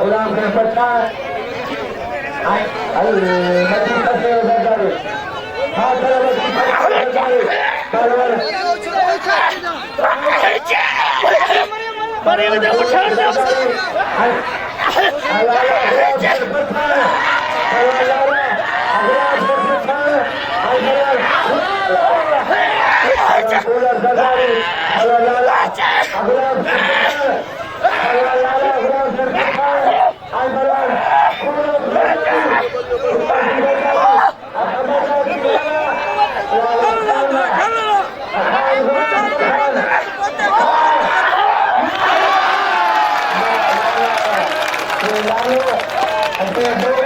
غلام کے پٹھاڻ مچھی پھسے وزارے ہاتھ مچھی پھسے وزارے پرور مرے وجہ پٹھاڻ Thank you.